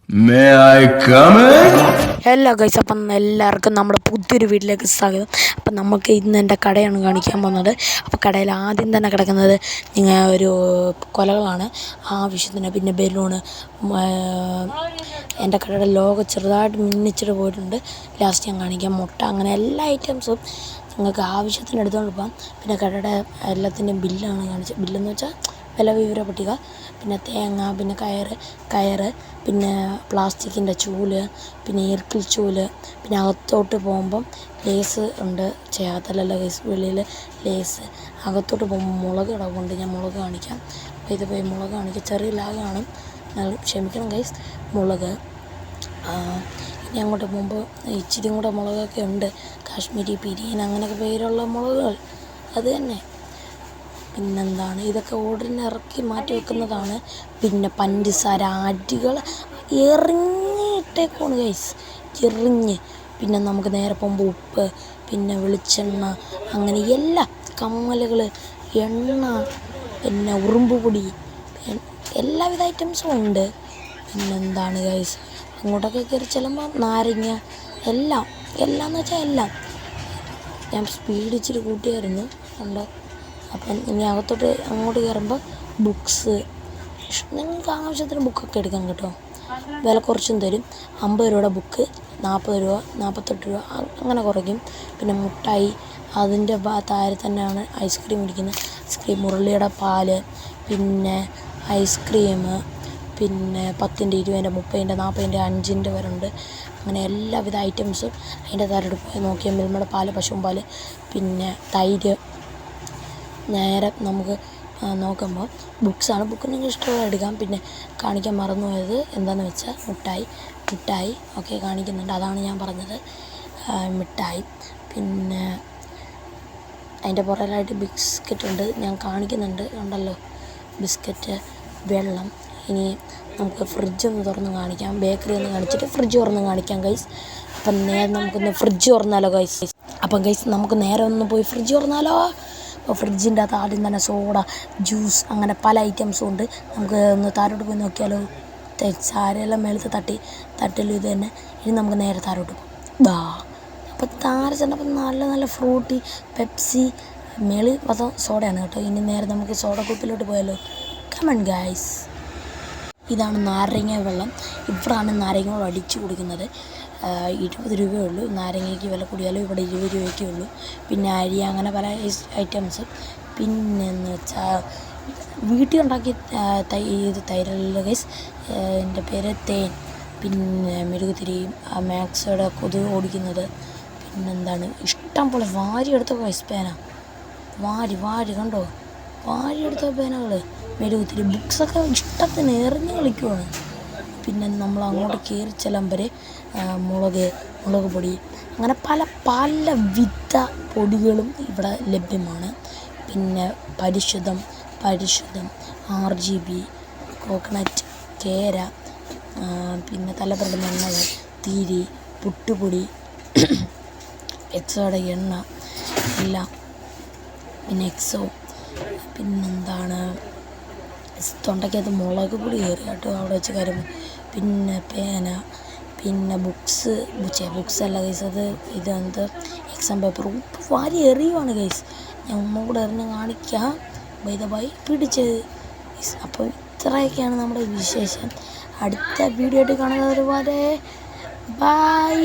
May I come in? Hello guys, അപ്പം എല്ലാവർക്കും നമ്മുടെ പുതിയൊരു വീട്ടിലേക്ക് സ്വാഗതം. അപ്പം നമുക്ക് ഇന്ന് എൻ്റെ കടയാണ് കാണിക്കാൻ പോകുന്നത്. അപ്പോൾ കടയിൽ ആദ്യം തന്നെ കിടക്കുന്നത് ഒരു കൊലകളാണ് ആവശ്യത്തിന്, പിന്നെ ബലൂണ്. എൻ്റെ കടയുടെ ലോഗോ ചെറുതായിട്ട് മിന്നിച്ചിട്ട് പോയിട്ടുണ്ട്. ലാസ്റ്റ് ഞാൻ കാണിക്കാം. മുട്ട, അങ്ങനെ എല്ലാ ഐറ്റംസും നിങ്ങൾക്ക് ആവശ്യത്തിന് എടുത്തുകൊണ്ട് പോകാം. പിന്നെ കടയുടെ എല്ലാത്തിൻ്റെയും ബില്ലാണ് കാണിച്ചത്. ബില്ലെന്ന് വെച്ചാൽ വില വിവര പട്ടിക, പിന്നെ തേങ്ങ, പിന്നെ കയറ്, പിന്നെ പ്ലാസ്റ്റിക്കിൻ്റെ ചൂല്, പിന്നെ ഈർക്കിൽ ചൂല്, പിന്നെ അകത്തോട്ട് പോകുമ്പം ലേസ് ഉണ്ട്. ചെയ്യാത്തല്ല കേസ്, വെളിയിൽ ലേസ്. അകത്തോട്ട് പോകുമ്പോൾ മുളക് കിടപ്പുണ്ട്. ഞാൻ മുളക് കാണിക്കാം. അപ്പോൾ ഇത് പോയി മുളക് കാണിക്കാം. ചെറിയ ലാഗാണ്, ക്ഷമിക്കണം ഗൈസ്. മുളക് ഇനി അങ്ങോട്ട് പോകുമ്പോൾ ഇച്ചിരി കൂടെ മുളകൊക്കെ ഉണ്ട്. കാശ്മീരി പിരിയൻ അങ്ങനെയൊക്കെ പേരുള്ള മുളകുകൾ അത് തന്നെ. പിന്നെന്താണ്, ഇതൊക്കെ ഓർഡറിന് ഇറക്കി മാറ്റി വെക്കുന്നതാണ്. പിന്നെ പഞ്ചസാര അരികൾ എറിഞ്ഞിട്ടേക്കാണ് ഗൈസ്, എറിഞ്ഞ്. പിന്നെ നമുക്ക് നേരെ പോകുമ്പോൾ ഉപ്പ്, പിന്നെ വെളിച്ചെണ്ണ, അങ്ങനെ എല്ലാം, കമ്മലുകൾ, എണ്ണ, പിന്നെ ഉറുമ്പ് പൊടി, എല്ലാവിധ ഐറ്റംസും ഉണ്ട്. പിന്നെന്താണ് ഗൈസ്, അങ്ങോട്ടൊക്കെ കയറി ചെല്ലുമ്പോൾ നാരങ്ങ, എല്ലാം എന്ന് വെച്ചാൽ എല്ലാം. ഞാൻ സ്പീഡ് ഇച്ചിരി കൂട്ടിയായിരുന്നു കണ്ടോ. അപ്പം ഇനി അകത്തോട്ട് അങ്ങോട്ട് കയറുമ്പോൾ ബുക്സ്, നിങ്ങൾക്ക് ആവശ്യത്തിന് ബുക്കൊക്കെ എടുക്കാം കേട്ടോ. വില കുറച്ചും തരും. 50 രൂപയുടെ ബുക്ക് 40 രൂപ, 48 രൂപ അങ്ങനെ കുറയ്ക്കും. പിന്നെ മുട്ടായി, അതിൻ്റെ താഴെ തന്നെയാണ് ഐസ്ക്രീം ഇരിക്കുന്നത്. ഐസ്ക്രീം, മുരളിയുടെ പാല്, പിന്നെ ഐസ്ക്രീം, പിന്നെ 10-ൻ്റെ, 20-ൻ്റെ, 30-ൻ്റെ, 40-ൻ്റെ, 5-ൻ്റെ വരെ ഉണ്ട്. അങ്ങനെ എല്ലാവിധ ഐറ്റംസും അതിൻ്റെ താഴോട്ട് പോയി നോക്കിയാൽ മിൽമയുടെ പാല്, പശുവും പാല്, പിന്നെ തൈര്. നേരെ നമുക്ക് നോക്കുമ്പോൾ ബുക്സാണ്. ബുക്ക് നിങ്ങൾക്ക് ഇഷ്ടമുള്ള എടുക്കാം. പിന്നെ കാണിക്കാൻ മറന്നുപോയത് എന്താണെന്ന് വെച്ചാൽ മിഠായി ഒക്കെ കാണിക്കുന്നുണ്ട്. അതാണ് ഞാൻ പറഞ്ഞത്, മിഠായി. പിന്നെ അതിൻ്റെ പുറകിലായിട്ട് ബിസ്ക്കറ്റ് ഉണ്ട്, ഞാൻ കാണിക്കുന്നുണ്ട്, ഉണ്ടല്ലോ ബിസ്ക്കറ്റ്, വെള്ളം. ഇനി നമുക്ക് ഫ്രിഡ്ജ് ഒന്ന് തുറന്ന് കാണിക്കാം. ബേക്കറി ഒന്ന് കാണിച്ചിട്ട് ഫ്രിഡ്ജ് തുറന്ന് കാണിക്കാം ഗൈസ്. അപ്പം നേരെ നമുക്കൊന്ന് ഫ്രിഡ്ജ് തുറന്നാലോ ഗൈസ്. അപ്പം ഗൈസ്, നമുക്ക് നേരെ ഒന്ന് പോയി ഫ്രിഡ്ജ് തുറന്നാലോ. അപ്പോൾ ഫ്രിഡ്ജിൻ്റെ അകത്ത് ആദ്യം തന്നെ സോഡ, ജ്യൂസ്, അങ്ങനെ പല ഐറ്റംസും ഉണ്ട്. നമുക്ക് ഒന്ന് താരോട്ട് പോയി നോക്കിയാലോ. ചാരയെല്ലാം മേളത്ത് തട്ടിലും ഇത് തന്നെ. ഇനി നമുക്ക് നേരെ താരോട്ട് പോകും. അപ്പോൾ താര ചെന്നപ്പോൾ നല്ല ഫ്രൂട്ടി, പെപ്സി, മേളിൽ മൊത്തം സോഡയാണ് കേട്ടോ. ഇനി നേരെ നമുക്ക് സോഡ കുപ്പിലോട്ട് പോയാലോ. Come on guys. ഇതാണ് നാരങ്ങ വെള്ളം. ഇവിടാണ് നാരങ്ങ വെള്ളം അടിച്ചു കുടിക്കുന്നത്. 20 രൂപയേ ഉള്ളൂ. നാരങ്ങയ്ക്ക് വില കൂടിയാലും ഇവിടെ 20 രൂപയ്ക്കേ ഉള്ളൂ. പിന്നെ അരി, അങ്ങനെ പല ഐറ്റംസ്. പിന്നെന്ന് വെച്ചാൽ വീട്ടിൽ ഉണ്ടാക്കി ഇത് തൈരല്ല ഗൈസ്. എൻ്റെ പേര് തേൻ. പിന്നെ മെഴുകുതിരി, മാക്സോടെ കൊതുക് ഓടിക്കുന്നത്. പിന്നെന്താണ്, ഇഷ്ടം പോലെ വാരിയെടുത്ത ഗൈസ് പേന, വാരി കണ്ടോ, വാരിയെടുത്ത പേനകൾ, മെഴുകുതിരി, ബുക്സൊക്കെ ഇഷ്ടത്തിന് എറിഞ്ഞ് കളിക്കുവാണ്. പിന്നെ നമ്മൾ അങ്ങോട്ട് കയറി ചെല്ലുമ്പോൾ മുളക് പൊടി, അങ്ങനെ പല വിധ പൊടികളും ഇവിടെ ലഭ്യമാണ്. പിന്നെ പരിശുദ്ധം, RGB, കോക്കനട്ട്, കേര, പിന്നെ തലപ്പുറം എണ്ണകൾ, തിരി, പുട്ടുപൊടി, എക്സോയുടെ എണ്ണ എല്ലാം, പിന്നെ എക്സോ. പിന്നെന്താണ്, തൊണ്ടയ്ക്കകത്ത് മുളക് പൊടി കയറി കേട്ടോ അവിടെ വെച്ച് കാര്യം. പിന്നെ പേന, പിന്നെ ബുക്സല്ല ഗൈസ്, ഇതെന്ത് എക്സാം പേപ്പർ, ഉപ്പ് വാരി എറിയുവാണ് ഗൈസ്. ഞാൻ ഒന്നുകൂടെ എറിഞ്ഞ് കാണിക്കാം. ബൈ പിടിച്ചത്. അപ്പോൾ ഇത്രയൊക്കെയാണ് നമ്മുടെ വിശേഷം. അടുത്ത വീഡിയോ ആയിട്ട് കാണുന്നത് വരെ ബൈ.